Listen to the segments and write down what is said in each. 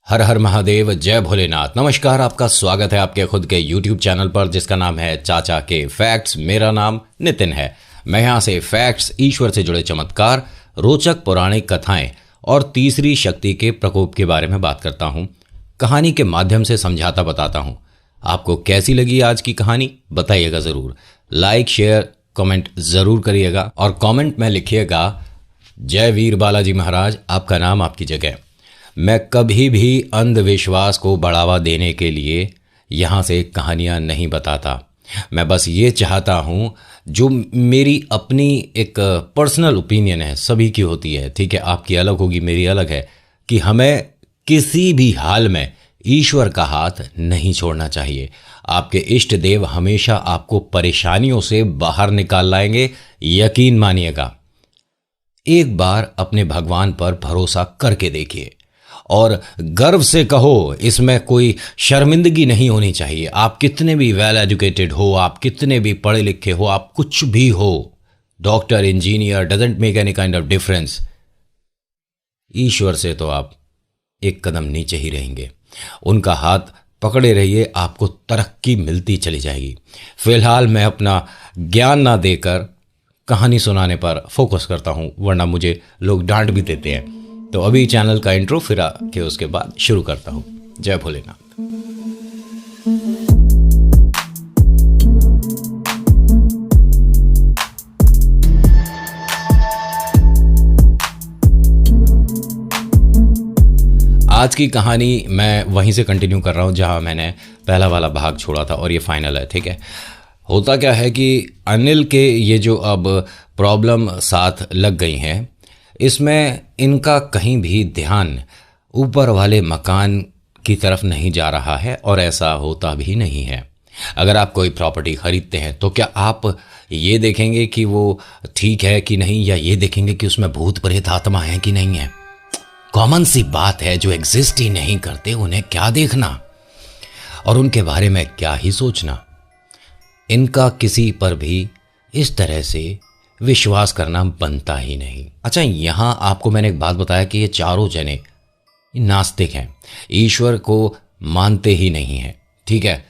हर हर महादेव, जय भोलेनाथ। नमस्कार, आपका स्वागत है आपके खुद के YouTube चैनल पर जिसका नाम है चाचा के फैक्ट्स। मेरा नाम नितिन है। मैं यहाँ से फैक्ट्स, ईश्वर से जुड़े चमत्कार, रोचक पौराणिक कथाएं और तीसरी शक्ति के प्रकोप के बारे में बात करता हूँ। कहानी के माध्यम से समझाता बताता हूँ। आपको कैसी लगी आज की कहानी बताइएगा ज़रूर। लाइक, शेयर, कमेंट ज़रूर करिएगा और कमेंट में लिखिएगा जय वीर बालाजी महाराज। आपका नाम आपकी जगह। मैं कभी भी अंधविश्वास को बढ़ावा देने के लिए यहाँ से कहानियाँ नहीं बताता। मैं बस ये चाहता हूँ, जो मेरी अपनी एक पर्सनल ओपिनियन है, सभी की होती है, ठीक है, आपकी अलग होगी, मेरी अलग है, कि हमें किसी भी हाल में ईश्वर का हाथ नहीं छोड़ना चाहिए। आपके इष्ट देव हमेशा आपको परेशानियों से बाहर निकाल लाएंगे, यकीन मानिएगा। एक बार अपने भगवान पर भरोसा करके देखिए और गर्व से कहो, इसमें कोई शर्मिंदगी नहीं होनी चाहिए। आप कितने भी वेल एजुकेटेड हो, आप कितने भी पढ़े लिखे हो, आप कुछ भी हो, doctor, engineer, doesn't make any kind of difference. ईश्वर से तो आप एक कदम नीचे ही रहेंगे। उनका हाथ पकड़े रहिए, आपको तरक्की मिलती चली जाएगी। फिलहाल मैं अपना ज्ञान ना देकर कहानी सुनाने पर फोकस करता हूं, वरना मुझे लोग डांट भी देते हैं। तो अभी चैनल का इंट्रो फिरा के उसके बाद शुरू करता हूं। जय भोलेनाथ। आज की कहानी मैं वहीं से कंटिन्यू कर रहा हूं जहां मैंने पहला वाला भाग छोड़ा था और ये फाइनल है, ठीक है। होता क्या है कि अनिल के ये जो अब प्रॉब्लम साथ लग गई हैं, इसमें इनका कहीं भी ध्यान ऊपर वाले मकान की तरफ नहीं जा रहा है और ऐसा होता भी नहीं है। अगर आप कोई प्रॉपर्टी खरीदते हैं तो क्या आप ये देखेंगे कि वो ठीक है कि नहीं, या ये देखेंगे कि उसमें भूत प्रेत आत्मा है कि नहीं है? कॉमन सी बात है, जो एग्जिस्ट ही नहीं करते उन्हें क्या देखना और उनके बारे में क्या ही सोचना। इनका किसी पर भी इस तरह से विश्वास करना बनता ही नहीं। अच्छा, यहां आपको मैंने एक बात बताया कि ये चारों जने नास्तिक हैं, ईश्वर को मानते ही नहीं हैं, ठीक है।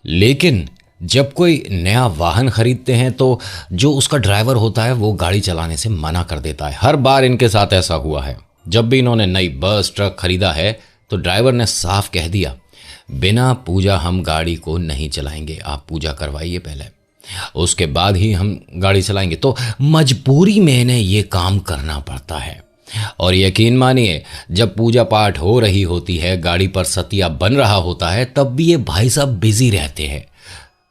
लेकिन जब कोई नया वाहन खरीदते हैं तो जो उसका ड्राइवर होता है वो गाड़ी चलाने से मना कर देता है। हर बार इनके साथ ऐसा हुआ है। जब भी इन्होंने नई बस, ट्रक खरीदा है तो ड्राइवर ने साफ कह दिया, बिना पूजा हम गाड़ी को नहीं चलाएंगे, आप पूजा करवाइए पहले, उसके बाद ही हम गाड़ी चलाएंगे। तो मजबूरी में इन्हें ये काम करना पड़ता है। और यकीन मानिए, जब पूजा पाठ हो रही होती है, गाड़ी पर सतिया बन रहा होता है, तब भी ये भाई साहब बिजी रहते हैं।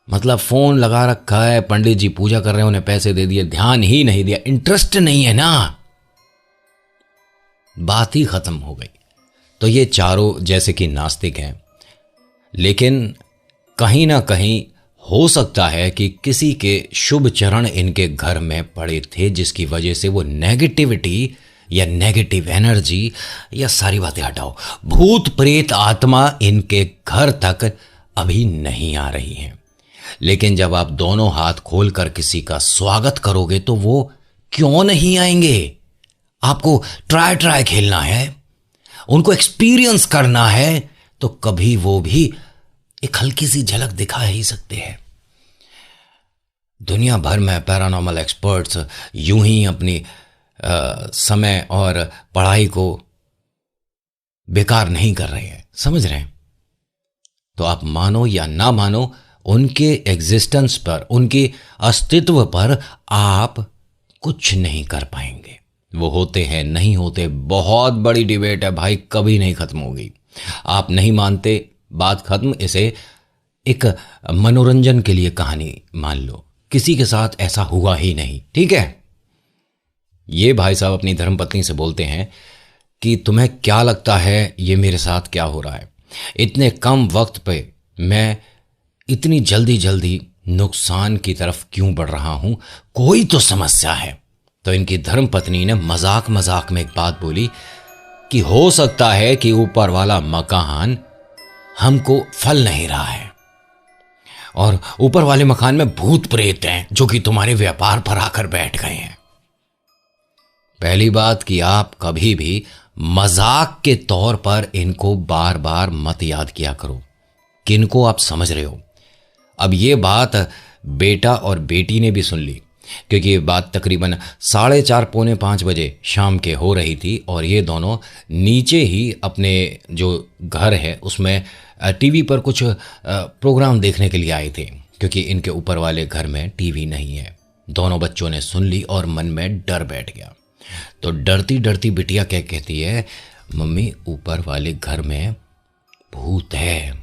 मतलब फ़ोन लगा रखा है, पंडित जी पूजा कर रहे हैं, उन्हें पैसे दे दिए, ध्यान ही नहीं दिया, इंटरेस्ट नहीं है ना, बात ही खत्म हो गई। तो ये चारों जैसे कि नास्तिक हैं, लेकिन कहीं ना कहीं हो सकता है कि किसी के शुभ चरण इनके घर में पड़े थे, जिसकी वजह से वो नेगेटिविटी या नेगेटिव एनर्जी या सारी बातें हटाओ, भूत प्रेत आत्मा इनके घर तक अभी नहीं आ रही हैं। लेकिन जब आप दोनों हाथ खोलकर किसी का स्वागत करोगे तो वो क्यों नहीं आएंगे? आपको ट्राई खेलना है, उनको एक्सपीरियंस करना है, तो कभी वो भी एक हल्की सी झलक दिखा ही सकते हैं। दुनिया भर में पैरानॉर्मल एक्सपर्ट्स यूं ही अपनी समय और पढ़ाई को बेकार नहीं कर रहे हैं, समझ रहे हैं? तो आप मानो या ना मानो, उनके एग्जिस्टेंस पर, उनके अस्तित्व पर आप कुछ नहीं कर पाएंगे। वो होते हैं, नहीं होते, बहुत बड़ी डिबेट है भाई, कभी नहीं खत्म होगी। आप नहीं मानते, बात खत्म। इसे एक मनोरंजन के लिए कहानी मान लो, किसी के साथ ऐसा हुआ ही नहीं, ठीक है। ये भाई साहब अपनी धर्मपत्नी से बोलते हैं कि तुम्हें क्या लगता है ये मेरे साथ क्या हो रहा है? इतने कम वक्त पे मैं इतनी जल्दी नुकसान की तरफ क्यों बढ़ रहा हूं? कोई तो समस्या है। तो इनकी धर्मपत्नी ने मजाक में एक बात बोली कि हो सकता है कि ऊपर वाला मकान हमको फल नहीं रहा है और ऊपर वाले मकान में भूत प्रेत हैं जो कि तुम्हारे व्यापार पर आकर बैठ गए हैं। पहली बात कि आप कभी भी मजाक के तौर पर इनको बार बार मत याद किया करो। किनको आप समझ रहे हो। अब ये बात बेटा और बेटी ने भी सुन ली, क्योंकि ये बात तकरीबन 4:30 पौने 5 बजे शाम के हो रही थी और ये दोनों नीचे ही अपने जो घर है उसमें टीवी पर कुछ प्रोग्राम देखने के लिए आए थे, क्योंकि इनके ऊपर वाले घर में टीवी नहीं है। दोनों बच्चों ने सुन ली और मन में डर बैठ गया। तो डरती डरती बिटिया क्या कहती है, मम्मी ऊपर वाले घर में भूत है,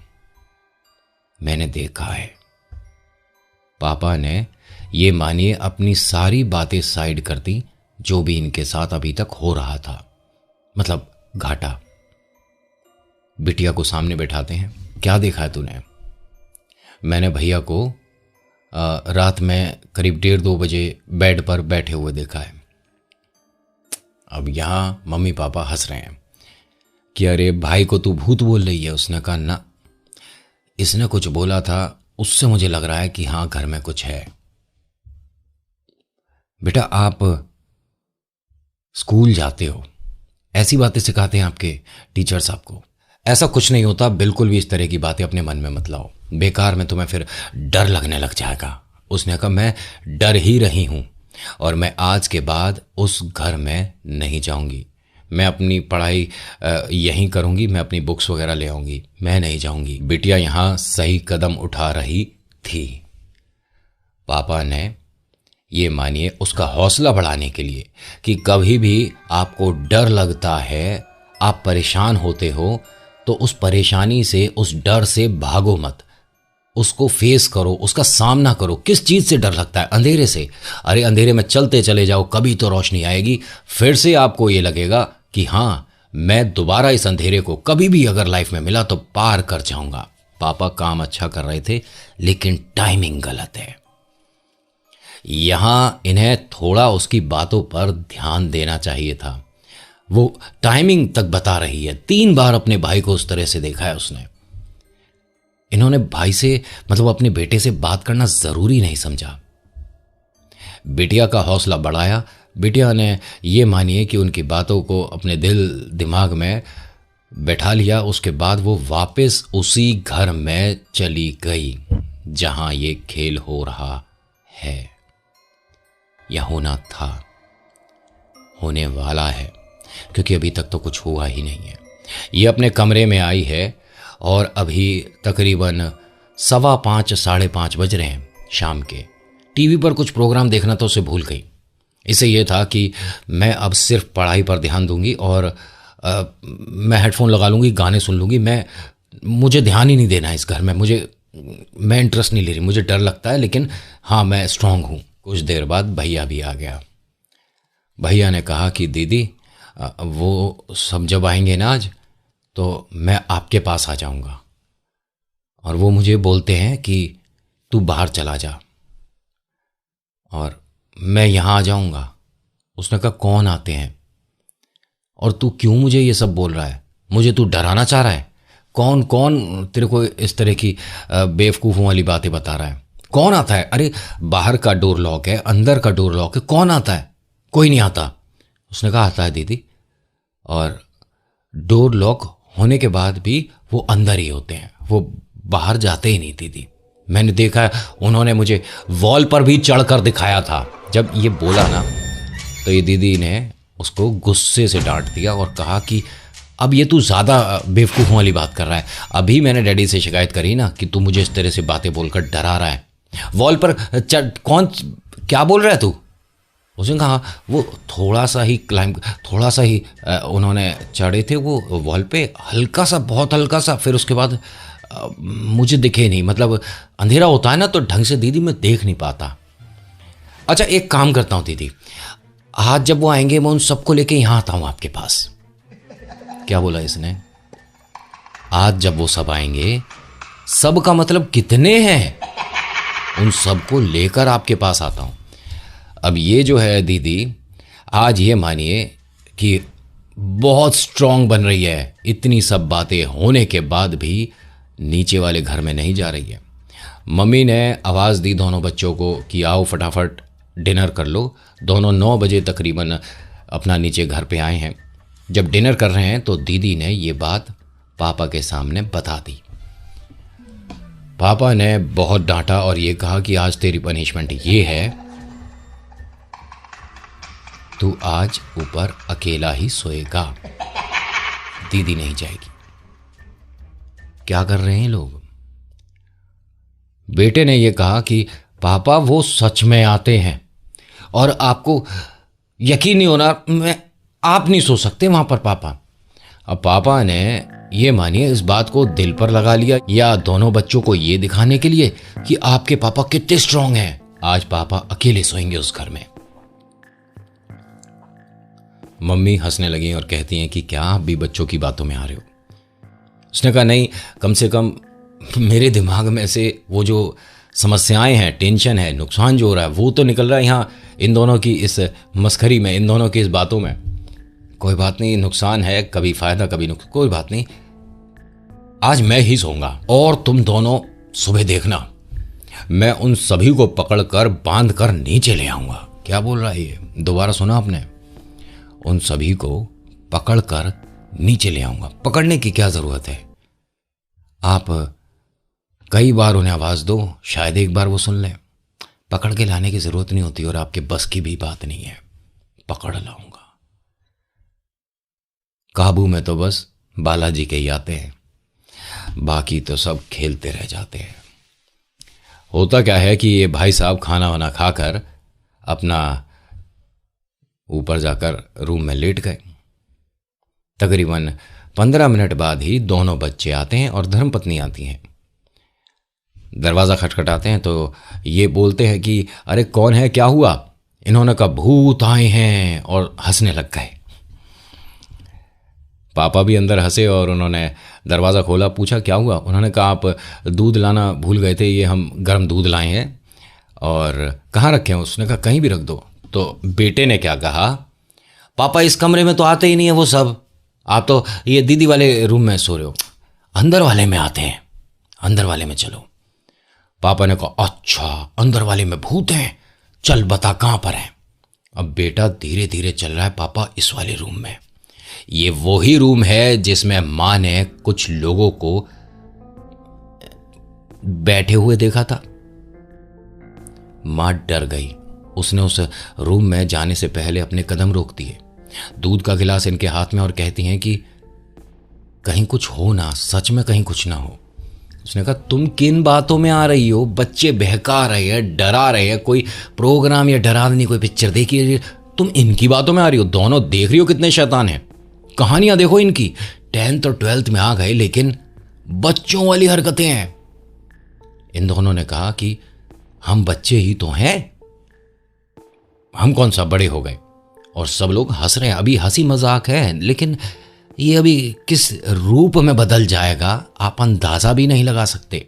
मैंने देखा है। पापा ने ये मानिए अपनी सारी बातें साइड कर दी, जो भी इनके साथ अभी तक हो रहा था, मतलब घाटा। बिटिया को सामने बैठाते हैं, क्या देखा है तूने? मैंने भैया को रात में करीब 1:30-2 बजे बेड पर बैठे हुए देखा है। अब यहां मम्मी पापा हंस रहे हैं कि अरे भाई को तू भूत बोल रही है। उसने कहा ना, इसने कुछ बोला था, उससे मुझे लग रहा है कि हाँ घर में कुछ है। बेटा आप स्कूल जाते हो, ऐसी बातें सिखाते हैं आपके टीचर्स आपको? ऐसा कुछ नहीं होता, बिल्कुल भी इस तरह की बातें अपने मन में मत लाओ, बेकार में तुम्हें फिर डर लगने लग जाएगा। उसने कहा मैं डर ही रही हूं और मैं आज के बाद उस घर में नहीं जाऊंगी। मैं अपनी पढ़ाई यहीं करूंगी, मैं अपनी बुक्स वगैरह ले आऊंगी, मैं नहीं जाऊंगी। बिटिया यहां सही कदम उठा रही थी। पापा ने ये मानिए उसका हौसला बढ़ाने के लिए कि कभी भी आपको डर लगता है, आप परेशान होते हो, तो उस परेशानी से, उस डर से भागो मत, उसको फेस करो, उसका सामना करो। किस चीज से डर लगता है? अंधेरे से। अरे अंधेरे में चलते चले जाओ, कभी तो रोशनी आएगी, फिर से आपको ये लगेगा कि हाँ मैं दोबारा इस अंधेरे को कभी भी अगर लाइफ में मिला तो पार कर जाऊंगा। पापा काम अच्छा कर रहे थे, लेकिन टाइमिंग गलत है। यहां इन्हें थोड़ा उसकी बातों पर ध्यान देना चाहिए था। वो टाइमिंग तक बता रही है। 3 बार अपने भाई को उस तरह से देखा है उसने। इन्होंने भाई से, मतलब अपने बेटे से बात करना जरूरी नहीं समझा। बिटिया का हौसला बढ़ाया। बिटिया ने ये मानिए कि उनकी बातों को अपने दिल दिमाग में बैठा लिया। उसके बाद वो वापस उसी घर में चली गई जहां ये खेल हो रहा है, या होना था, होने वाला है, क्योंकि अभी तक तो कुछ हुआ ही नहीं है। ये अपने कमरे में आई है और अभी तकरीबन 5:15 साढ़े 5 बज रहे हैं शाम के। टीवी पर कुछ प्रोग्राम देखना तो उसे भूल गई। इसे ये था कि मैं अब सिर्फ पढ़ाई पर ध्यान दूंगी और मैं हेडफोन लगा लूंगी, गाने सुन लूंगी। मुझे ध्यान ही नहीं देना है इस घर में, मैं इंटरेस्ट नहीं ले रही, मुझे डर लगता है, लेकिन हाँ मैं स्ट्रांग हूँ। कुछ देर बाद भैया भी आ गया। भैया ने कहा कि दीदी वो सब जब आएंगे ना आज, तो मैं आपके पास आ जाऊंगा, और वो मुझे बोलते हैं कि तू बाहर चला जा और मैं यहां आ जाऊंगा। उसने कहा कौन आते हैं और तू क्यों मुझे ये सब बोल रहा है? मुझे तू डराना चाह रहा है? कौन कौन तेरे को इस तरह की बेवकूफ़ों वाली बातें बता रहा है? कौन आता है? अरे बाहर का डोर लॉक है, अंदर का डोर लॉक है, कौन आता है? कोई नहीं आता। उसने कहा आता है दीदी, और डोर लॉक होने के बाद भी वो अंदर ही होते हैं, वो बाहर जाते ही नहीं दीदी। मैंने देखा है, उन्होंने मुझे वॉल पर भी चढ़कर दिखाया था। जब ये बोला ना, तो ये दीदी ने उसको गुस्से से डांट दिया और कहा कि अब ये तू ज़्यादा बेवकूफ़ों वाली बात कर रहा है। अभी मैंने डैडी से शिकायत करी ना कि तू मुझे इस तरह से बातें बोलकर डरा रहा है। वॉल पर चढ़, कौन क्या बोल रहा है तू? उसने कहा वो थोड़ा सा ही उन्होंने चढ़े थे वो वॉल पे, हल्का सा, बहुत हल्का सा। फिर उसके बाद मुझे दिखे नहीं, मतलब अंधेरा होता है ना तो ढंग से दीदी मैं देख नहीं पाता। अच्छा एक काम करता हूँ दीदी, आज जब वो आएंगे मैं उन सबको लेके यहाँ आता हूँ आपके पास। क्या बोला इसने? आज जब वो सब आएंगे, सब का मतलब कितने हैं, उन सबको लेकर आपके पास आता हूँ। अब ये जो है दीदी, आज ये मानिए कि बहुत स्ट्रांग बन रही है। इतनी सब बातें होने के बाद भी नीचे वाले घर में नहीं जा रही है। मम्मी ने आवाज़ दी दोनों बच्चों को कि आओ फटाफट डिनर कर लो। दोनों 9 बजे तकरीबन अपना नीचे घर पे आए हैं। जब डिनर कर रहे हैं तो दीदी ने ये बात पापा के सामने बता दी। पापा ने बहुत डांटा और ये कहा कि आज तेरी पनिशमेंट ये है, तू आज ऊपर अकेला ही सोएगा, दीदी नहीं जाएगी। क्या कर रहे हैं लोग? बेटे ने यह कहा कि पापा वो सच में आते हैं और आपको यकीन नहीं होना, आप नहीं सो सकते वहां पर पापा। अब पापा ने ये मानिए इस बात को दिल पर लगा लिया, या दोनों बच्चों को ये दिखाने के लिए कि आपके पापा कितने स्ट्रांग हैं, आज पापा अकेले सोएंगे उस घर में। मम्मी हंसने लगी और कहती हैं कि क्या आप भी बच्चों की बातों में आ रहे हो? उसने कहा नहीं, कम से कम मेरे दिमाग में से वो जो समस्याएं हैं, टेंशन है, नुकसान जो हो रहा है वो तो निकल रहा है यहाँ इन दोनों की इस मस्खरी में, इन दोनों की इस बातों में। कोई बात नहीं, नुकसान है, कभी फायदा कभी नुकसान, कोई बात नहीं, आज मैं ही सोऊंगा और तुम दोनों सुबह देखना, मैं उन सभी को पकड़कर बांध कर नीचे ले आऊंगा। क्या बोल रहा है ये? दोबारा सुना आपने? उन सभी को पकड़कर नीचे ले आऊंगा। पकड़ने की क्या जरूरत है? आप कई बार उन्हें आवाज दो, शायद एक बार वो सुन लें। पकड़ के लाने की जरूरत नहीं होती और आपके बस की भी बात नहीं है। पकड़ लाऊंगा। काबू में तो बस बालाजी के ही आते हैं, बाकी तो सब खेलते रह जाते हैं। होता क्या है कि ये भाई साहब खाना वाना खाकर अपना ऊपर जाकर रूम में लेट गए। तकरीबन 15 मिनट बाद ही दोनों बच्चे आते हैं और धर्मपत्नी आती हैं। दरवाज़ा खटखटाते हैं तो ये बोलते हैं कि अरे कौन है, क्या हुआ? इन्होंने कहा भूत आए हैं और हंसने लग गए। पापा भी अंदर हंसे और उन्होंने दरवाज़ा खोला, पूछा क्या हुआ? उन्होंने कहा आप दूध लाना भूल गए थे, ये हम गर्म दूध लाए हैं। और कहाँ रखे हैं? उसने कहा कहीं भी रख दो। तो बेटे ने क्या कहा, पापा इस कमरे में तो आते ही नहीं है वो सब, आप तो ये दीदी वाले रूम में सो रहे हो, अंदर वाले में आते हैं, अंदर वाले में चलो। पापा ने कहा अच्छा अंदर वाले में भूत हैं, चल बता कहाँ पर है। अब बेटा धीरे धीरे चल रहा है, पापा इस वाले रूम में। ये वही रूम है जिसमें मां ने कुछ लोगों को बैठे हुए देखा था। मां डर गई, उसने उस रूम में जाने से पहले अपने कदम रोक दिए, दूध का गिलास इनके हाथ में, और कहती हैं कि कहीं कुछ हो ना, सच में कहीं कुछ ना हो। उसने कहा तुम किन बातों में आ रही हो? बच्चे बहका रहे हैं, डरा रहे हैं, कोई प्रोग्राम या डरावनी कोई पिक्चर देखी, तुम इनकी बातों में आ रही हो? दोनों देख रही हो कितने शैतान हैं, कहानियां देखो इनकी, 10th और 12th में आ गए लेकिन बच्चों वाली हरकतें हैं। इन दोनों ने कहा कि हम बच्चे ही तो हैं, हम कौन सा बड़े हो गए? और सब लोग हंस रहे हैं। अभी हंसी मजाक है, लेकिन ये अभी किस रूप में बदल जाएगा आप अंदाजा भी नहीं लगा सकते।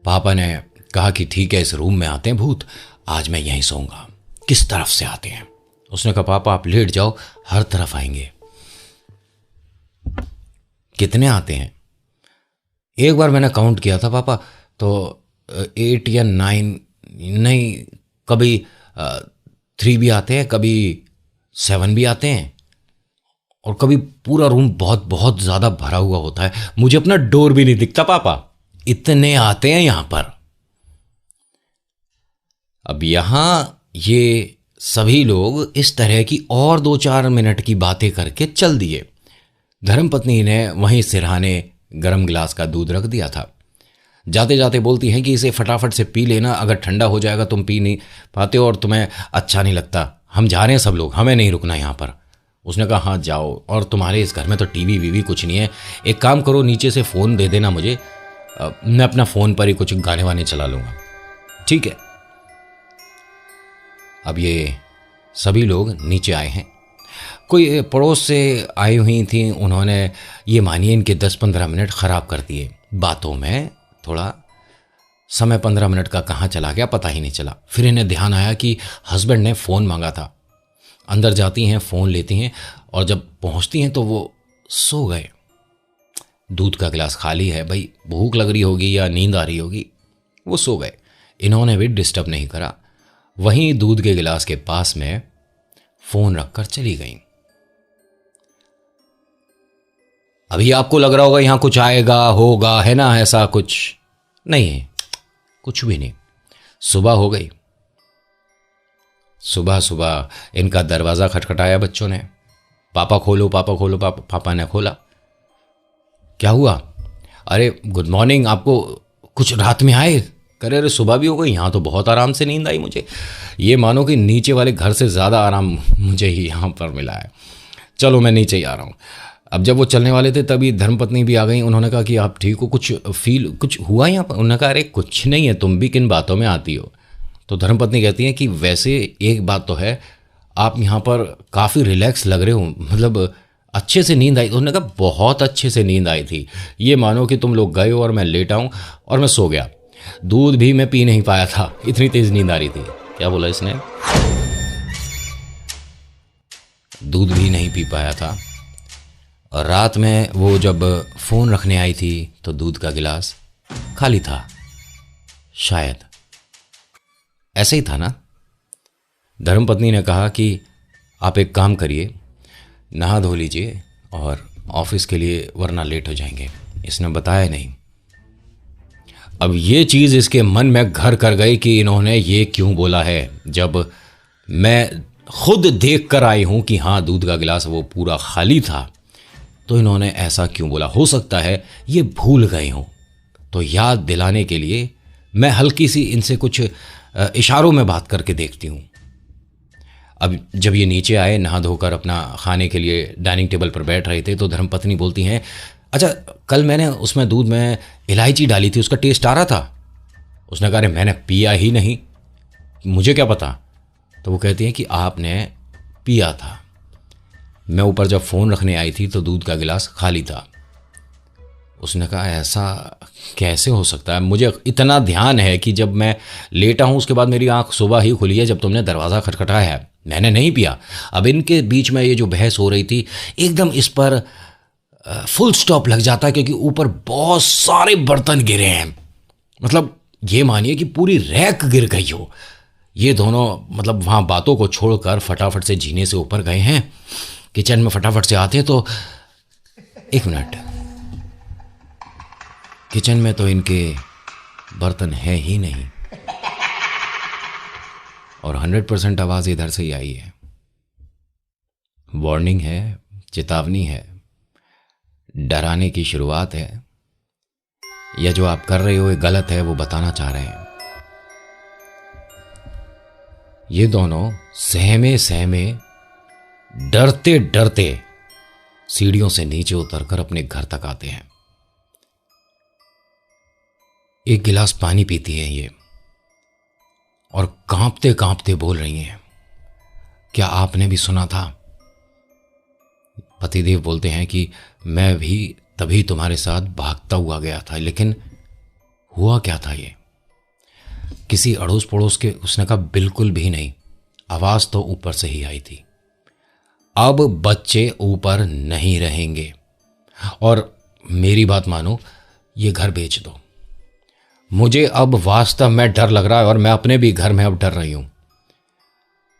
पापा ने कहा कि ठीक है, इस रूम में आते हैं भूत, आज मैं यहीं सोऊंगा। किस तरफ से आते हैं? उसने कहा पापा आप लेट जाओ, हर तरफ आएंगे। कितने आते हैं? एक बार मैंने काउंट किया था पापा, तो 8 या 9 नहीं, कभी 3 भी आते हैं, कभी 7 भी आते हैं, और कभी पूरा रूम बहुत बहुत ज्यादा भरा हुआ होता है, मुझे अपना डोर भी नहीं दिखता पापा, इतने आते हैं यहां पर। अब यहां ये सभी लोग इस तरह की और 2-4 मिनट की बातें करके चल दिए। धर्मपत्नी ने वहीं सिरहाने गर्म गिलास का दूध रख दिया था। जाते जाते बोलती हैं कि इसे फटाफट से पी लेना, अगर ठंडा हो जाएगा तुम पी नहीं पाते हो और तुम्हें अच्छा नहीं लगता। हम जा रहे हैं सब लोग, हमें नहीं रुकना यहाँ पर। उसने कहा हाँ जाओ, और तुम्हारे इस घर में तो टीवी वीवी कुछ नहीं है, एक काम करो नीचे से फ़ोन दे देना मुझे, मैं अपना फ़ोन पर ही कुछ गाने वाने चला लूँगा। ठीक है। अब ये सभी लोग नीचे आए हैं। कोई पड़ोस से आई हुई थी, उन्होंने ये मानिए इनके 10-15 मिनट ख़राब कर दिए बातों में। थोड़ा समय 15 मिनट का कहाँ चला गया पता ही नहीं चला। फिर इन्हें ध्यान आया कि हस्बैंड ने फ़ोन मांगा था। अंदर जाती हैं, फ़ोन लेती हैं, और जब पहुंचती हैं तो वो सो गए। दूध का गिलास खाली है, भाई भूख लग रही होगी या नींद आ रही होगी, वो सो गए। इन्होंने भी डिस्टर्ब नहीं करा, वहीं दूध के गिलास के पास में फ़ोन रखकर चली गई। अभी आपको लग रहा होगा यहां कुछ आएगा होगा, है ना, ऐसा कुछ नहीं है, कुछ भी नहीं। सुबह हो गई। सुबह सुबह इनका दरवाजा खटखटाया बच्चों ने, पापा खोलो पापा खोलो, पापा ने खोला। क्या हुआ? अरे गुड मॉर्निंग, आपको कुछ रात में आए? करे अरे सुबह भी हो गई, यहाँ तो बहुत आराम से नींद आई मुझे, ये मानो कि नीचे वाले घर से ज़्यादा आराम मुझे ही यहाँ पर मिला है। चलो मैं नीचे ही आ रहा हूँ। अब जब वो चलने वाले थे तभी धर्मपत्नी भी आ गई। उन्होंने कहा कि आप ठीक हो, कुछ हुआ यहाँ पर? उन्होंने कहा अरे कुछ नहीं है, तुम भी किन बातों में आती हो? तो धर्मपत्नी कहती हैं कि वैसे एक बात तो है, आप यहाँ पर काफ़ी रिलैक्स लग रहे हो, मतलब अच्छे से नींद आई? तो उन्होंने कहा बहुत अच्छे से नींद आई थी, ये मानो कि तुम लोग गए हो और मैं लेटा हूँ और मैं सो गया। दूध भी मैं पी नहीं पाया था, इतनी तेज नींद आ रही थी। क्या बोला इसने? दूध भी नहीं पी पाया था। और रात में वो जब फ़ोन रखने आई थी तो दूध का गिलास खाली था। शायद ऐसे ही था ना। धर्मपत्नी ने कहा कि आप एक काम करिए, नहा धो लीजिए और ऑफिस के लिए, वरना लेट हो जाएंगे। इसने बताया नहीं। अब ये चीज़ इसके मन में घर कर गई कि इन्होंने ये क्यों बोला है, जब मैं खुद देख कर आई हूँ कि हाँ दूध का गिलास वो पूरा खाली था, तो इन्होंने ऐसा क्यों बोला। हो सकता है ये भूल गए हों, तो याद दिलाने के लिए मैं हल्की सी इनसे कुछ इशारों में बात करके देखती हूँ। अब जब ये नीचे आए, नहा धोकर अपना खाने के लिए डाइनिंग टेबल पर बैठ रहे थे, तो धर्मपत्नी बोलती हैं, अच्छा कल मैंने उसमें दूध में इलायची डाली थी, उसका टेस्ट आ रहा था? उसने कहा अरे मैंने पिया ही नहीं, मुझे क्या पता। तो वो कहती हैं कि आपने पिया था, मैं ऊपर जब फ़ोन रखने आई थी तो दूध का गिलास खाली था। उसने कहा ऐसा कैसे हो सकता है, मुझे इतना ध्यान है कि जब मैं लेटा हूँ उसके बाद मेरी आंख सुबह ही खुली है जब तुमने दरवाज़ा खटखटाया है, मैंने नहीं पिया। अब इनके बीच में ये जो बहस हो रही थी, एकदम इस पर फुल स्टॉप लग जाता है, क्योंकि ऊपर बहुत सारे बर्तन गिरे हैं। मतलब ये मानिए कि पूरी रैक गिर गई हो। ये दोनों मतलब वहाँ बातों को छोड़कर फटाफट से जीने से ऊपर गए हैं, किचन में फटाफट से आते तो एक मिनट, किचन में तो इनके बर्तन है ही नहीं, और 100% आवाज़ इधर से ही आई है। वार्निंग है, चेतावनी है, डराने की शुरुआत है, या जो आप कर रहे हो ये गलत है वो बताना चाह रहे हैं। ये दोनों सहमे सहमे डरते डरते सीढ़ियों से नीचे उतरकर अपने घर तक आते हैं। एक गिलास पानी पीती है ये, और कांपते कांपते बोल रही हैं, क्या आपने भी सुना था? पतिदेव बोलते हैं कि मैं भी तभी तुम्हारे साथ भागता हुआ गया था, लेकिन हुआ क्या था ये? किसी अड़ोस पड़ोस के? उसने कहा बिल्कुल भी नहीं, आवाज तो ऊपर से ही आई थी। अब बच्चे ऊपर नहीं रहेंगे, और मेरी बात मानो, ये घर बेच दो। मुझे अब वास्तव में डर लग रहा है, और मैं अपने भी घर में अब डर रही हूं।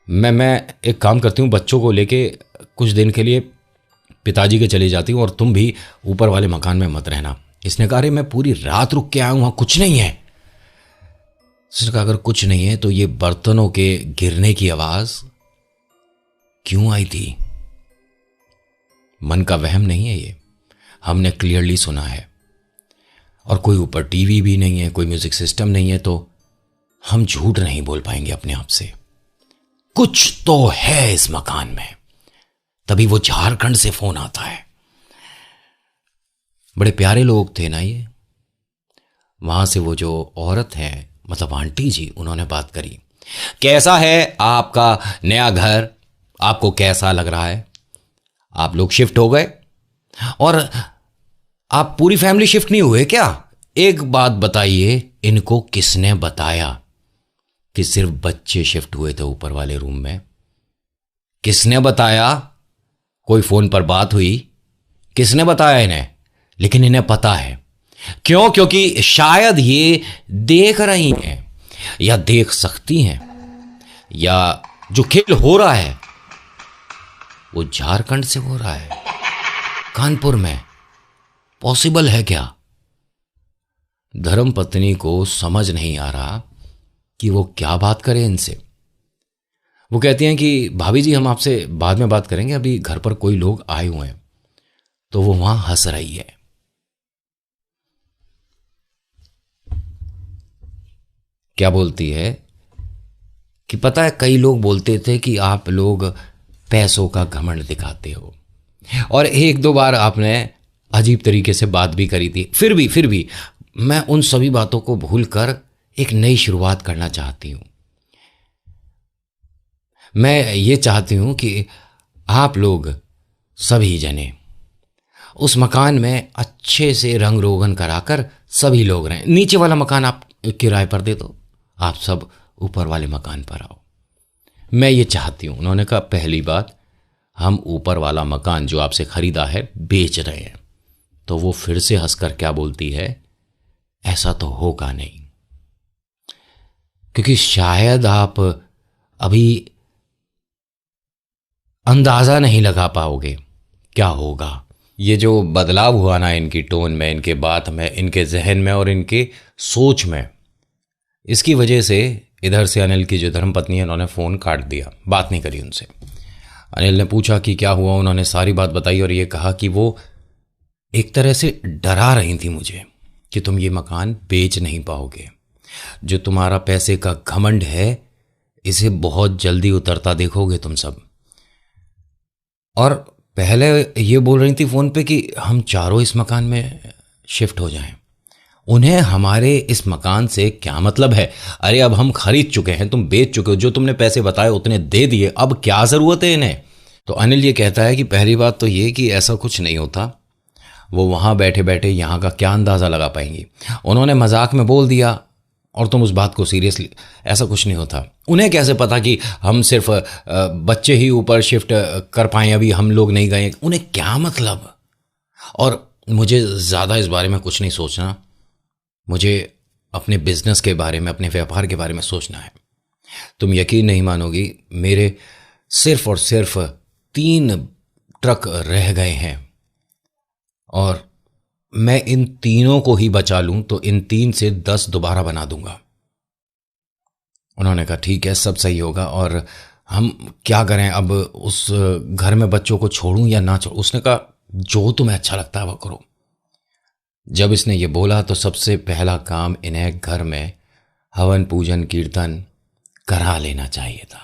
मैं एक काम करती हूँ, बच्चों को लेके कुछ दिन के लिए पिताजी के चली जाती हूँ, और तुम भी ऊपर वाले मकान में मत रहना। इसने कहा अरे मैं पूरी रात रुक के आया हूं, वहां कुछ नहीं है। उसने कहा अगर कुछ नहीं है तो ये बर्तनों के गिरने की आवाज क्यों आई थी? मन का वहम नहीं है ये, हमने क्लियरली सुना है, और कोई ऊपर टीवी भी नहीं है, कोई म्यूजिक सिस्टम नहीं है, तो हम झूठ नहीं बोल पाएंगे अपने आप से। कुछ तो है इस मकान में। तभी वो झारखंड से फोन आता है। बड़े प्यारे लोग थे ना ये। वहां से वो जो औरत है, मतलब आंटी जी, उन्होंने बात करी, कैसा है आपका नया घर, आपको कैसा लग रहा है? आप लोग शिफ्ट हो गए, और आप पूरी फैमिली शिफ्ट नहीं हुए क्या? एक बात बताइए, इनको किसने बताया कि सिर्फ बच्चे शिफ्ट हुए थे ऊपर वाले रूम में? किसने बताया? कोई फोन पर बात हुई? किसने बताया इन्हें? लेकिन इन्हें पता है। क्यों? क्योंकि शायद ये देख रही हैं, या देख सकती हैं, या जो खेल हो रहा है वो झारखंड से हो रहा है, कानपुर में, पॉसिबल है क्या? धर्मपत्नी को समझ नहीं आ रहा कि वो क्या बात करे इनसे। वो कहती हैं कि भाभी जी हम आपसे बाद में बात करेंगे, अभी घर पर कोई लोग आए हुए हैं। तो वो वहां हंस रही है। क्या बोलती है कि पता है कई लोग बोलते थे कि आप लोग पैसों का घमंड दिखाते हो, और एक दो बार आपने अजीब तरीके से बात भी करी थी। फिर भी मैं उन सभी बातों को भूलकर एक नई शुरुआत करना चाहती हूं। मैं ये चाहती हूं कि आप लोग सभी जने उस मकान में अच्छे से रंग रोगन कराकर सभी लोग रहें। नीचे वाला मकान आप किराए पर दे दो, आप सब ऊपर वाले मकान पर आओ। मैं ये चाहती हूं। उन्होंने कहा पहली बात, हम ऊपर वाला मकान जो आपसे खरीदा है बेच रहे हैं। तो वो फिर से हंसकर क्या बोलती है, ऐसा तो होगा नहीं, क्योंकि शायद आप अभी अंदाजा नहीं लगा पाओगे क्या होगा। ये जो बदलाव हुआ ना इनकी टोन में, इनके बात में, इनके जहन में और इनके सोच में, इसकी वजह से इधर से अनिल की जो धर्मपत्नी है उन्होंने फ़ोन काट दिया, बात नहीं करी उनसे। अनिल ने पूछा कि क्या हुआ, उन्होंने सारी बात बताई और ये कहा कि वो एक तरह से डरा रही थी मुझे कि तुम ये मकान बेच नहीं पाओगे। जो तुम्हारा पैसे का घमंड है इसे बहुत जल्दी उतरता देखोगे तुम सब। और पहले ये बोल रही थी फ़ोन पे कि हम चारों इस मकान में शिफ्ट हो जाएं। उन्हें हमारे इस मकान से क्या मतलब है? अरे अब हम खरीद चुके हैं, तुम बेच चुके हो, जो तुमने पैसे बताए उतने दे दिए, अब क्या ज़रूरत है इन्हें? तो अनिल ये कहता है कि पहली बात तो ये कि ऐसा कुछ नहीं होता, वो वहाँ बैठे बैठे यहाँ का क्या अंदाज़ा लगा पाएंगी। उन्होंने मजाक में बोल दिया और तुम उस बात को सीरियसली, ऐसा कुछ नहीं होता। उन्हें कैसे पता कि हम सिर्फ बच्चे ही ऊपर शिफ्ट कर पाएँ, अभी हम लोग नहीं गए, उन्हें क्या मतलब? और मुझे ज़्यादा इस बारे में कुछ नहीं सोचना, मुझे अपने बिजनेस के बारे में, अपने व्यापार के बारे में सोचना है। तुम यकीन नहीं मानोगी, मेरे सिर्फ और सिर्फ 3 ट्रक रह गए हैं और मैं इन 3 को ही बचा लूं तो इन 3 से 10 दोबारा बना दूंगा। उन्होंने कहा ठीक है, सब सही होगा, और हम क्या करें अब, उस घर में बच्चों को छोड़ूं या ना छोड़ूं? उसने कहा जो तुम्हें अच्छा लगता है वो करो। जब इसने ये बोला तो सबसे पहला काम इन्हें घर में हवन पूजन कीर्तन करा लेना चाहिए था।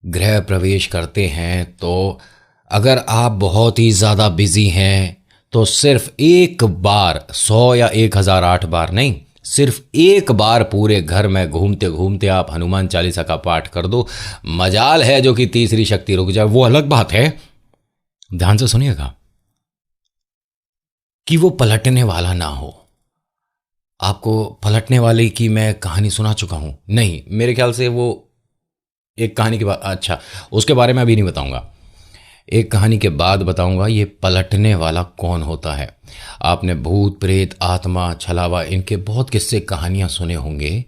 गृह प्रवेश करते हैं तो अगर आप बहुत ही ज़्यादा बिजी हैं तो सिर्फ एक बार, 100 या 1008 बार नहीं, सिर्फ एक बार पूरे घर में घूमते घूमते आप हनुमान चालीसा का पाठ कर दो। मजाल है जो कि तीसरी शक्ति रुक जाए, वो अलग बात है। ध्यान से सुनिएगा कि वो पलटने वाला ना हो। आपको पलटने वाले की मैं कहानी सुना चुका हूं, नहीं मेरे ख्याल से वो एक कहानी के बाद, अच्छा उसके बारे में अभी नहीं बताऊंगा, एक कहानी के बाद बताऊंगा ये पलटने वाला कौन होता है। आपने भूत प्रेत आत्मा छलावा इनके बहुत किस्से कहानियां सुने होंगे,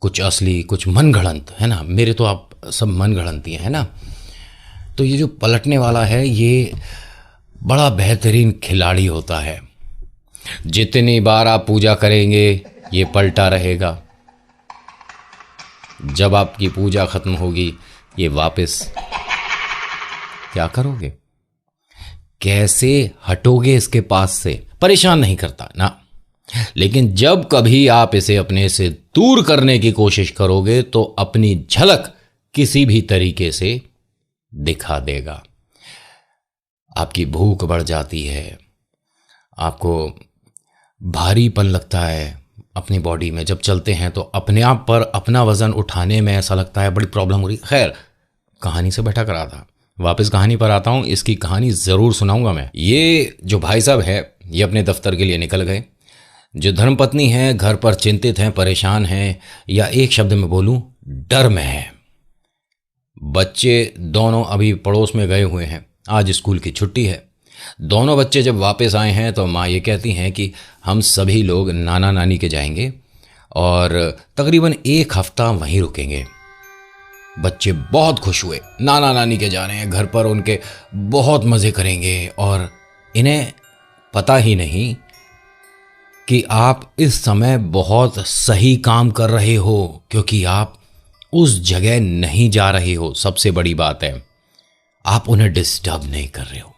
कुछ असली कुछ मनगढ़ंत, है ना? मेरे तो आप सब मनगढ़ंती हैं, है ना? तो ये जो पलटने वाला है ये बड़ा बेहतरीन खिलाड़ी होता है। जितनी बार आप पूजा करेंगे ये पलटा रहेगा। जब आपकी पूजा खत्म होगी ये वापस, क्या करोगे? कैसे हटोगे इसके पास से? परेशान नहीं करता ना, लेकिन जब कभी आप इसे अपने से दूर करने की कोशिश करोगे तो अपनी झलक किसी भी तरीके से दिखा देगा। आपकी भूख बढ़ जाती है, आपको भारीपन लगता है अपनी बॉडी में, जब चलते हैं तो अपने आप पर अपना वजन उठाने में ऐसा लगता है बड़ी प्रॉब्लम हो रही। खैर कहानी से बैठा करा था, वापस कहानी पर आता हूं। इसकी कहानी जरूर सुनाऊंगा मैं। ये जो भाई साहब है ये अपने दफ्तर के लिए निकल गए। जो धर्मपत्नी है घर पर चिंतित हैं, परेशान हैं, या एक शब्द में बोलूं डर में है। बच्चे दोनों अभी पड़ोस में गए हुए हैं, आज स्कूल की छुट्टी है। दोनों बच्चे जब वापस आए हैं तो माँ ये कहती हैं कि हम सभी लोग नाना नानी के जाएंगे और तकरीबन 1 हफ्ता वहीं रुकेंगे। बच्चे बहुत खुश हुए, नाना नानी के जा रहे हैं घर पर, उनके बहुत मज़े करेंगे और इन्हें पता ही नहीं कि आप इस समय बहुत सही काम कर रहे हो, क्योंकि आप उस जगह नहीं जा रहे हो। सबसे बड़ी बात है, आप उन्हें डिस्टर्ब नहीं कर रहे हो।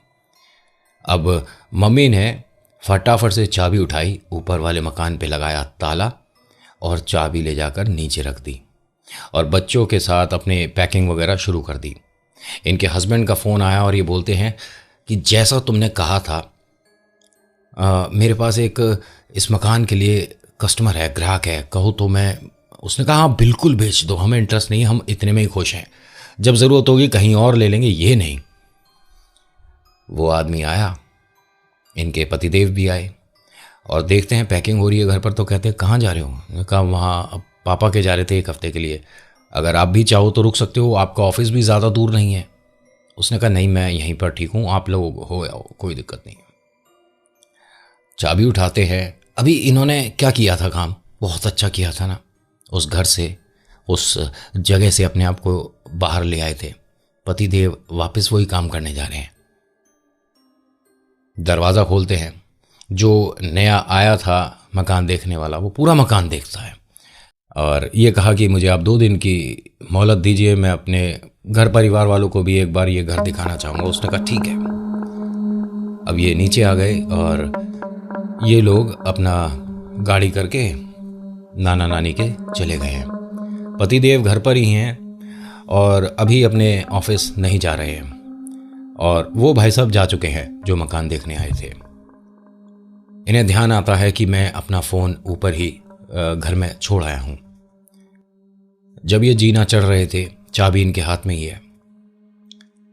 अब मम्मी ने फटाफट से चाबी उठाई, ऊपर वाले मकान पे लगाया ताला और चाबी ले जाकर नीचे रख दी और बच्चों के साथ अपने पैकिंग वगैरह शुरू कर दी। इनके हस्बैंड का फ़ोन आया और ये बोलते हैं कि जैसा तुमने कहा था, मेरे पास एक इस मकान के लिए कस्टमर है, ग्राहक है, कहो तो मैं। उसने कहा हाँ बिल्कुल बेच दो, हमें इंटरेस्ट नहीं है, हम इतने में ही खुश हैं, जब ज़रूरत होगी कहीं और ले लेंगे, ये नहीं। वो आदमी आया, इनके पतिदेव भी आए और देखते हैं पैकिंग हो रही है घर पर, तो कहते हैं कहाँ जा रहे हो? मैंने कहा वहाँ पापा के जा रहे थे 1 हफ्ते के लिए, अगर आप भी चाहो तो रुक सकते हो, आपका ऑफिस भी ज़्यादा दूर नहीं है। उसने कहा नहीं मैं यहीं पर ठीक हूँ, आप लोग हो आओ, कोई दिक्कत नहीं है। चाबी उठाते हैं। अभी इन्होंने क्या किया था काम, बहुत अच्छा किया था ना, उस घर से, उस जगह से अपने आप को बाहर ले आए थे। पतिदेव वापस वही काम करने जा रहे हैं। दरवाज़ा खोलते हैं। जो नया आया था मकान देखने वाला, वो पूरा मकान देखता है और ये कहा कि मुझे आप 2 दिन की मोहलत दीजिए, मैं अपने घर परिवार वालों को भी एक बार ये घर दिखाना चाहूँगा। उसने कहा ठीक है। अब ये नीचे आ गए और ये लोग अपना गाड़ी करके नाना नानी के चले गए हैं। पतिदेव घर पर ही हैं और अभी अपने ऑफिस नहीं जा रहे हैं और वो भाई साहब जा चुके हैं जो मकान देखने आए थे। इन्हें ध्यान आता है कि मैं अपना फ़ोन ऊपर ही घर में छोड़ आया हूँ। जब ये जीना चढ़ रहे थे, चाबी इनके हाथ में ही है,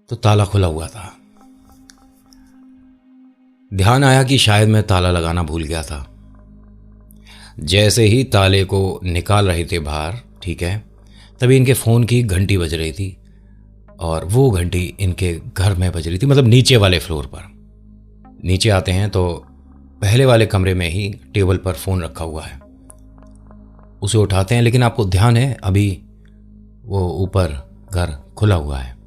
तो ताला खुला हुआ था। ध्यान आया कि शायद मैं ताला लगाना भूल गया था। जैसे ही ताले को निकाल रहे थे बाहर, ठीक है, तभी इनके फ़ोन की घंटी बज रही थी और वो घंटी इनके घर में बज रही थी, मतलब नीचे वाले फ्लोर पर। नीचे आते हैं तो पहले वाले कमरे में ही टेबल पर फ़ोन रखा हुआ है। उसे उठाते हैं, लेकिन आपको ध्यान है अभी वो ऊपर घर खुला हुआ है।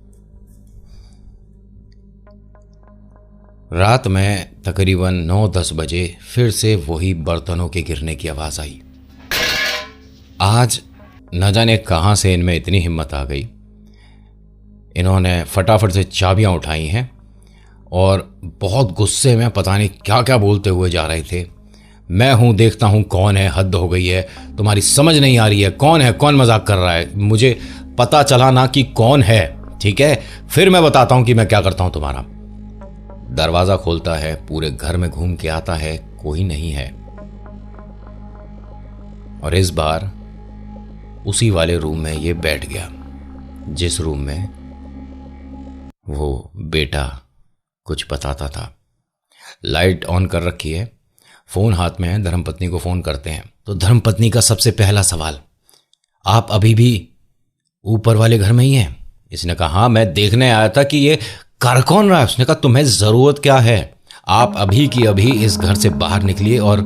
रात में तकरीबन 9-10 बजे फिर से वही बर्तनों के गिरने की आवाज़ आई। आज न जाने कहाँ से इनमें इतनी हिम्मत आ गई। इन्होंने फटाफट से चाबियां उठाई हैं और बहुत गुस्से में पता नहीं क्या क्या बोलते हुए जा रहे थे। मैं हूं, देखता हूं कौन है, हद हो गई है, तुम्हारी समझ नहीं आ रही है, कौन है, कौन मजाक कर रहा है, मुझे पता चला ना कि कौन है, ठीक है, फिर मैं बताता हूं कि मैं क्या करता हूं तुम्हारा। दरवाजा खोलता है, पूरे घर में घूम के आता है, कोई नहीं है। और इस बार उसी वाले रूम में ये बैठ गया जिस रूम में वो बेटा कुछ बताता था। लाइट ऑन कर रखी है, फोन हाथ में है, धर्मपत्नी को फोन करते हैं। तो धर्मपत्नी का सबसे पहला सवाल, आप अभी भी ऊपर वाले घर में ही हैं? इसने कहा हाँ, मैं देखने आया था कि ये कर कौन रहा है। उसने कहा तुम्हें जरूरत क्या है, आप अभी की अभी इस घर से बाहर निकलिए और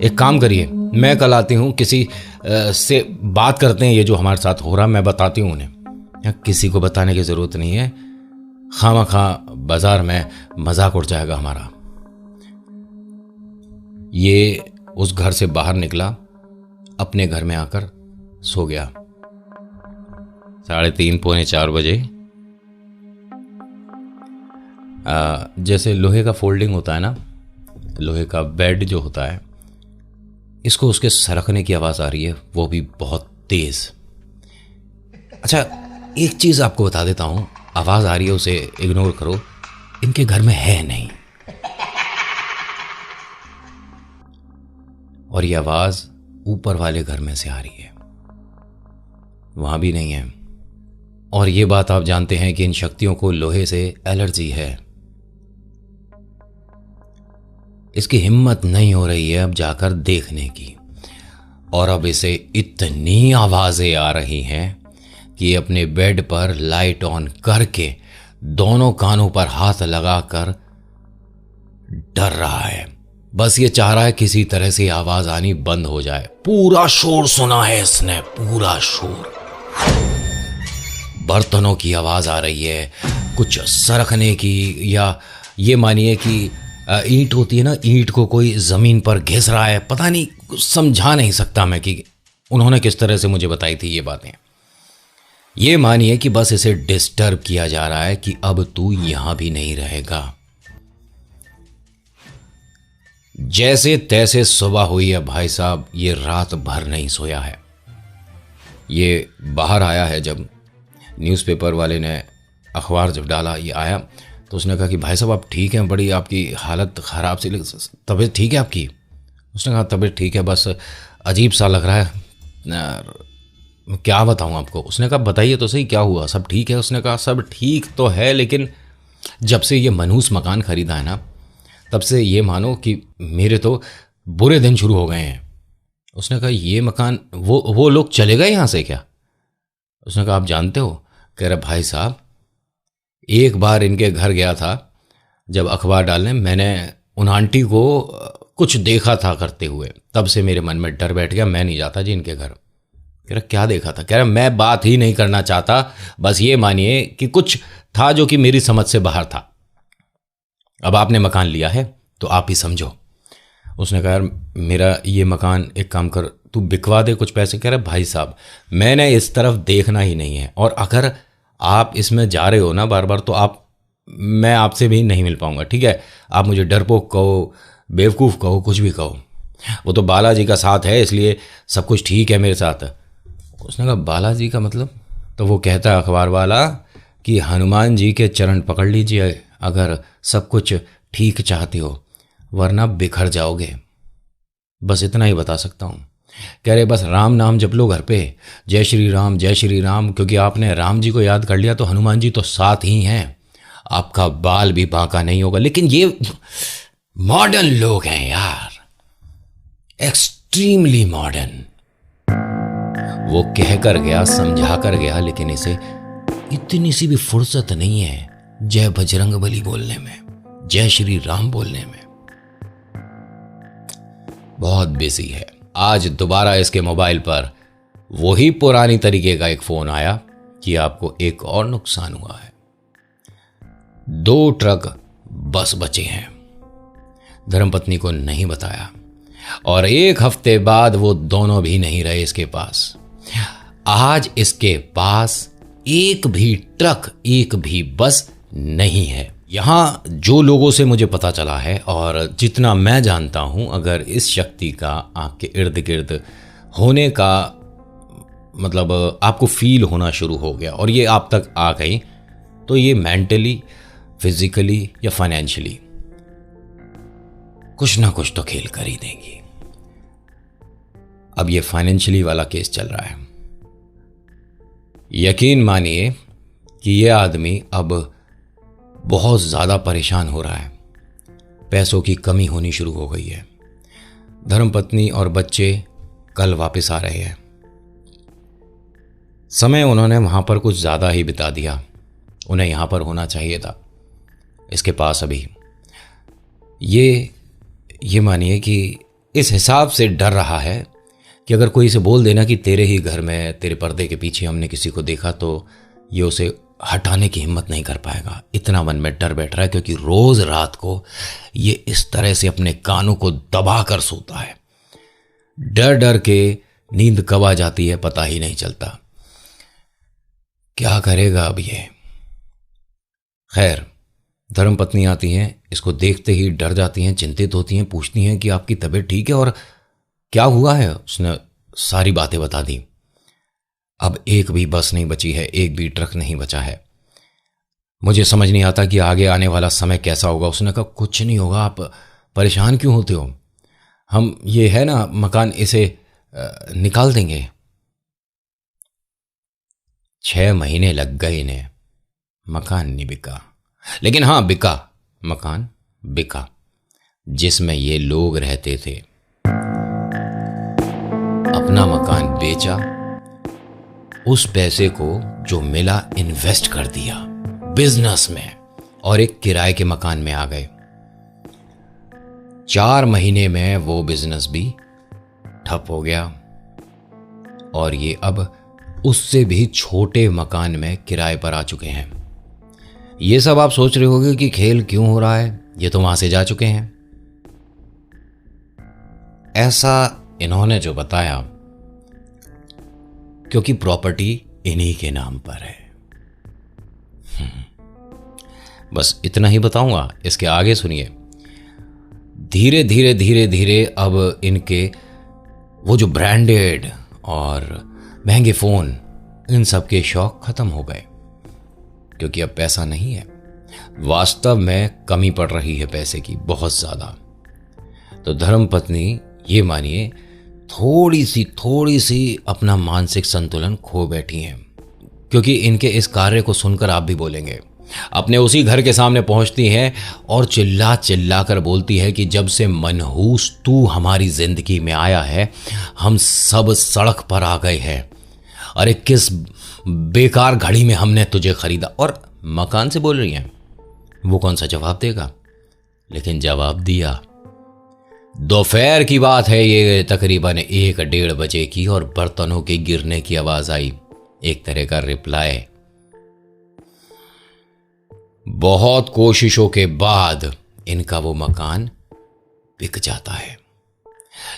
एक काम करिए, मैं कल आती हूँ, किसी से बात करते हैं ये जो हमारे साथ हो रहा, मैं बताती हूँ उन्हें। किसी को बताने की जरूरत नहीं है, खामखा बाजार में मजाक उड़ जाएगा हमारा। ये उस घर से बाहर निकला, अपने घर में आकर सो गया। 3:30 पौने 4 बजे जैसे लोहे का फोल्डिंग होता है ना, लोहे का बेड जो होता है, इसको उसके सरकने की आवाज़ आ रही है, वो भी बहुत तेज। अच्छा, एक चीज़ आपको बता देता हूँ, आवाज़ आ रही है उसे इग्नोर करो, इनके घर में है नहीं। और ये आवाज़ ऊपर वाले घर में से आ रही है, वहाँ भी नहीं है। और ये बात आप जानते हैं कि इन शक्तियों को लोहे से एलर्जी है। इसकी हिम्मत नहीं हो रही है अब जाकर देखने की, और अब इसे इतनी आवाजें आ रही हैं कि अपने बेड पर लाइट ऑन करके दोनों कानों पर हाथ लगाकर डर रहा है। बस ये चाह रहा है किसी तरह से आवाज आनी बंद हो जाए। पूरा शोर सुना है इसने, पूरा शोर, बर्तनों की आवाज आ रही है, कुछ सरकने की, या ये मानिए कि ईंट होती है ना, ईंट को कोई ज़मीन पर घिस रहा है, पता नहीं, कुछ समझा नहीं सकता मैं कि उन्होंने किस तरह से मुझे बताई थी ये बातें। ये मानिए कि बस इसे डिस्टर्ब किया जा रहा है कि अब तू यहां भी नहीं रहेगा। जैसे तैसे सुबह हुई है भाई साहब, ये रात भर नहीं सोया है। ये बाहर आया है, जब न्यूज़पेपर वाले ने अखबार जब डाला ये आया, तो उसने कहा कि भाई साहब आप ठीक हैं, बड़ी आपकी हालत ख़राब सी, तबीयत ठीक है आपकी? उसने कहा तबीयत ठीक है, बस अजीब सा लग रहा है, क्या बताऊं आपको। उसने कहा बताइए तो सही क्या हुआ, सब ठीक है? उसने कहा सब ठीक तो है, लेकिन जब से ये मनहूस मकान ख़रीदा है ना, तब से ये मानो कि मेरे तो बुरे दिन शुरू हो गए हैं। उसने कहा ये मकान, वो लोग चले गए यहाँ से क्या? उसने कहा आप जानते हो? कह रहा भाई साहब एक बार इनके घर गया था, जब अखबार डालने, मैंने उन आंटी को कुछ देखा था करते हुए, तब से मेरे मन में डर बैठ गया, मैं नहीं जाता जी इनके घर। कह रहा क्या देखा था? कह रहा मैं बात ही नहीं करना चाहता, बस ये मानिए कि कुछ था जो कि मेरी समझ से बाहर था। अब आपने मकान लिया है तो आप ही समझो। उसने कहा यार मेरा ये मकान, एक काम कर तू बिकवा दे कुछ पैसे। कह रहा भाई साहब मैंने इस तरफ देखना ही नहीं है, और अगर आप इसमें जा रहे हो ना बार बार, तो मैं आपसे भी नहीं मिल पाऊंगा, ठीक है? आप मुझे डरपोक कहो, बेवकूफ़ कहो, कुछ भी कहो, वो तो बालाजी का साथ है, इसलिए सब कुछ ठीक है मेरे साथ। उसने कहा बालाजी का मतलब? तो वो कहता है अखबार वाला कि हनुमान जी के चरण पकड़ लीजिए अगर सब कुछ ठीक चाहते हो, वरना बिखर जाओगे। बस इतना ही बता सकता हूँ। कह रहे बस राम नाम जप लो घर पे, जय श्री राम, क्योंकि आपने राम जी को याद कर लिया तो हनुमान जी तो साथ ही हैं, आपका बाल भी बांका नहीं होगा। लेकिन ये मॉडर्न लोग हैं यार, एक्सट्रीमली मॉडर्न। वो कह कर गया, समझा कर गया, लेकिन इसे इतनी सी भी फुर्सत नहीं है जय बजरंगबली बोलने में, जय श्री राम बोलने में। बहुत बिजी है। आज दोबारा इसके मोबाइल पर वही पुरानी तरीके का एक फोन आया कि आपको एक और नुकसान हुआ है, 2 ट्रक बस बचे हैं। धर्मपत्नी को नहीं बताया, और 1 हफ्ते बाद वो दोनों भी नहीं रहे इसके पास। आज इसके पास एक भी ट्रक, एक भी बस नहीं है। यहाँ जो लोगों से मुझे पता चला है और जितना मैं जानता हूँ, अगर इस शक्ति का आपके इर्द गिर्द होने का मतलब आपको फील होना शुरू हो गया और ये आप तक आ गई, तो ये मेंटली, फिजिकली या फाइनेंशियली कुछ ना कुछ तो खेल कर ही देंगी। अब ये फाइनेंशियली वाला केस चल रहा है। यकीन मानिए कि ये आदमी अब बहुत ज़्यादा परेशान हो रहा है, पैसों की कमी होनी शुरू हो गई है। धर्मपत्नी और बच्चे कल वापस आ रहे हैं। समय उन्होंने वहाँ पर कुछ ज़्यादा ही बिता दिया, उन्हें यहाँ पर होना चाहिए था इसके पास अभी। ये मानिए कि इस हिसाब से डर रहा है कि अगर कोई इसे बोल देना कि तेरे ही घर में, तेरे पर्दे के पीछे हमने किसी को देखा, तो ये उसे हटाने की हिम्मत नहीं कर पाएगा। इतना मन में डर बैठ रहा है, क्योंकि रोज रात को ये इस तरह से अपने कानों को दबा कर सोता है। डर डर के नींद कब आ जाती है पता ही नहीं चलता। क्या करेगा अब ये? खैर, धर्मपत्नी आती हैं, इसको देखते ही डर जाती हैं, चिंतित होती हैं, पूछती हैं कि आपकी तबीयत ठीक है और क्या हुआ है। उसने सारी बातें बता दी। अब एक भी बस नहीं बची है, एक भी ट्रक नहीं बचा है। मुझे समझ नहीं आता कि आगे आने वाला समय कैसा होगा। उसने कहा कुछ नहीं होगा, आप परेशान क्यों होते हो, हम ये है ना मकान, इसे निकाल देंगे। 6 महीने लग गए इन्हें, मकान नहीं बिका। लेकिन हाँ बिका, मकान बिका जिसमें ये लोग रहते थे। अपना मकान बेचा, उस पैसे को जो मिला इन्वेस्ट कर दिया बिजनेस में, और एक किराए के मकान में आ गए। 4 महीने में वो बिजनेस भी ठप हो गया और ये अब उससे भी छोटे मकान में किराए पर आ चुके हैं। ये सब आप सोच रहे होंगे कि खेल क्यों हो रहा है, ये तो वहां से जा चुके हैं। ऐसा इन्होंने जो बताया, क्योंकि प्रॉपर्टी इन्हीं के नाम पर है। बस इतना ही बताऊंगा, इसके आगे सुनिए। धीरे धीरे धीरे धीरे अब इनके वो जो ब्रांडेड और महंगे फोन, इन सब के शौक खत्म हो गए, क्योंकि अब पैसा नहीं है। वास्तव में कमी पड़ रही है पैसे की, बहुत ज्यादा। तो धर्मपत्नी, ये मानिए, थोड़ी सी अपना मानसिक संतुलन खो बैठी हैं, क्योंकि इनके इस कार्य को सुनकर आप भी बोलेंगे। अपने उसी घर के सामने पहुंचती हैं और चिल्ला चिल्ला कर बोलती है कि जब से मनहूस तू हमारी जिंदगी में आया है, हम सब सड़क पर आ गए हैं। अरे किस बेकार घड़ी में हमने तुझे खरीदा। और मकान से बोल रही हैं। वो कौन सा जवाब देगा, लेकिन जवाब दिया। दोपहर की बात है ये, तकरीबन 1-1:30 बजे की, और बर्तनों के गिरने की आवाज आई। एक तरह का रिप्लाई। बहुत कोशिशों के बाद इनका वो मकान बिक जाता है।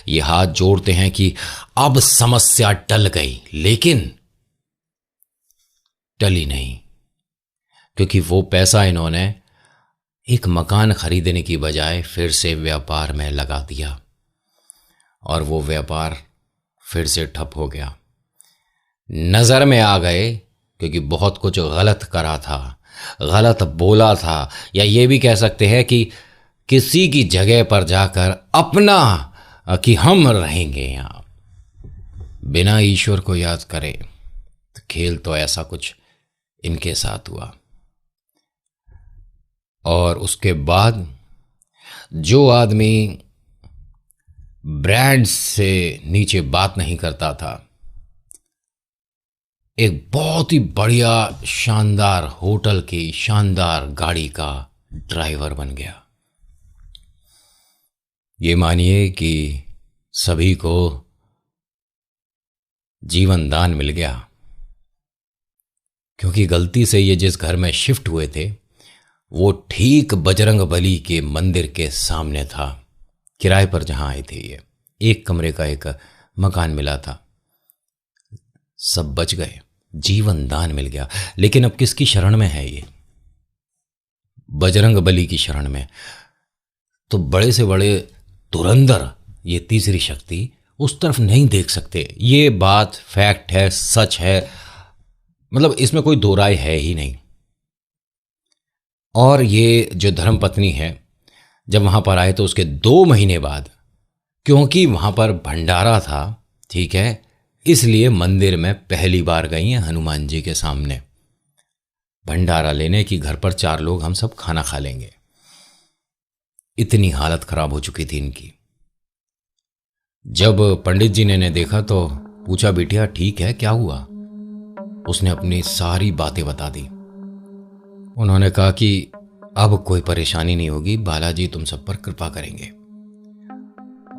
ये हाथ जोड़ते हैं कि अब समस्या टल गई, लेकिन टली नहीं, क्योंकि वो पैसा इन्होंने एक मकान खरीदने की बजाय फिर से व्यापार में लगा दिया, और वो व्यापार फिर से ठप हो गया। नजर में आ गए, क्योंकि बहुत कुछ गलत करा था, गलत बोला था, या ये भी कह सकते हैं कि किसी की जगह पर जाकर अपना कि हम रहेंगे यहां, बिना ईश्वर को याद करे। तो खेल तो ऐसा कुछ इनके साथ हुआ। और उसके बाद जो आदमी ब्रांड से नीचे बात नहीं करता था, एक बहुत ही बढ़िया शानदार होटल की शानदार गाड़ी का ड्राइवर बन गया। ये मानिए कि सभी को जीवन दान मिल गया, क्योंकि गलती से ये जिस घर में शिफ्ट हुए थे वो ठीक बजरंगबली के मंदिर के सामने था। किराए पर जहां आए थे ये, एक कमरे का एक मकान मिला था। सब बच गए, जीवन दान मिल गया। लेकिन अब किसकी शरण में है ये? बजरंगबली की शरण में। तो बड़े से बड़े धुरंधर, ये तीसरी शक्ति, उस तरफ नहीं देख सकते। ये बात फैक्ट है, सच है, मतलब इसमें कोई दो राय है ही नहीं। और ये जो धर्मपत्नी है, जब वहां पर आए तो उसके 2 महीने बाद, क्योंकि वहां पर भंडारा था, ठीक है, इसलिए मंदिर में पहली बार गई हैं हनुमान जी के सामने भंडारा लेने की। घर पर 4 लोग हम सब खाना खा लेंगे। इतनी हालत खराब हो चुकी थी इनकी। जब पंडित जी ने देखा तो पूछा, बिटिया ठीक है, क्या हुआ? उसने अपनी सारी बातें बता दी। उन्होंने कहा कि अब कोई परेशानी नहीं होगी, बालाजी तुम सब पर कृपा करेंगे।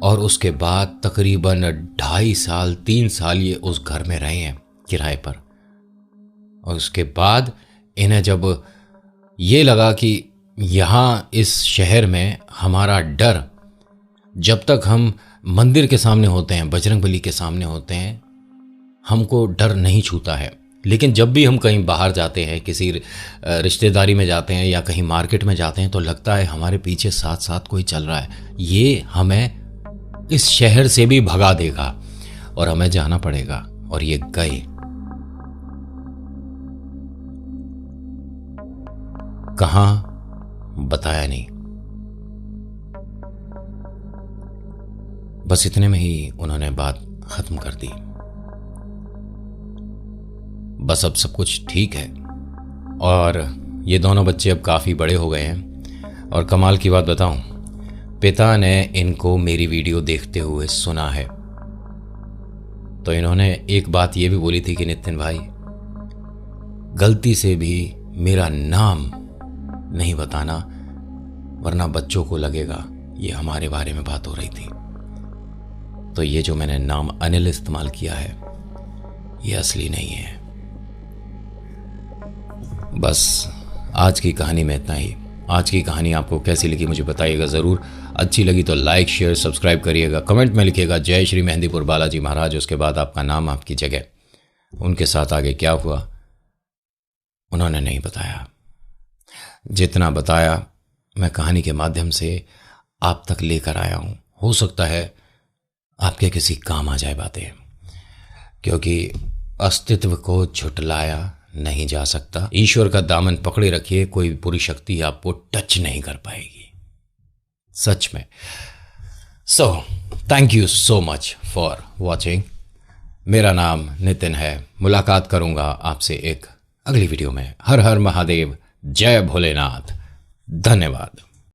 और उसके बाद तकरीबन 2.5 साल 3 साल ये उस घर में रहे हैं किराए पर। और उसके बाद इन्हें जब ये लगा कि यहाँ इस शहर में हमारा डर, जब तक हम मंदिर के सामने होते हैं, बजरंगबली के सामने होते हैं, हमको डर नहीं छूता है। लेकिन जब भी हम कहीं बाहर जाते हैं, किसी रिश्तेदारी में जाते हैं या कहीं मार्केट में जाते हैं, तो लगता है हमारे पीछे साथ साथ कोई चल रहा है। ये हमें इस शहर से भी भगा देगा और हमें जाना पड़ेगा। और ये गए। कहां बताया नहीं। बस इतने में ही उन्होंने बात खत्म कर दी। बस अब सब कुछ ठीक है और ये दोनों बच्चे अब काफ़ी बड़े हो गए हैं। और कमाल की बात बताऊं, पिता ने इनको मेरी वीडियो देखते हुए सुना है। तो इन्होंने एक बात ये भी बोली थी कि नितिन भाई, गलती से भी मेरा नाम नहीं बताना, वरना बच्चों को लगेगा ये हमारे बारे में बात हो रही थी। तो ये जो मैंने नाम अनिल इस्तेमाल किया है, ये असली नहीं है। बस आज की कहानी में इतना ही। आज की कहानी आपको कैसी लगी मुझे बताइएगा ज़रूर। अच्छी लगी तो लाइक शेयर सब्सक्राइब करिएगा। कमेंट में लिखिएगा जय श्री मेहंदीपुर बालाजी महाराज, उसके बाद आपका नाम, आपकी जगह। उनके साथ आगे क्या हुआ उन्होंने नहीं बताया। जितना बताया मैं कहानी के माध्यम से आप तक लेकर आया हूं। हो सकता है आपके किसी काम आ जाए बातें, क्योंकि अस्तित्व को झुटलाया नहीं जा सकता। ईश्वर का दामन पकड़े रखिए, कोई बुरी शक्ति आपको टच नहीं कर पाएगी, सच में। So thank you so much for watching. मेरा नाम नितिन है। मुलाकात करूंगा आपसे एक अगली वीडियो में। हर हर महादेव, जय भोलेनाथ, धन्यवाद।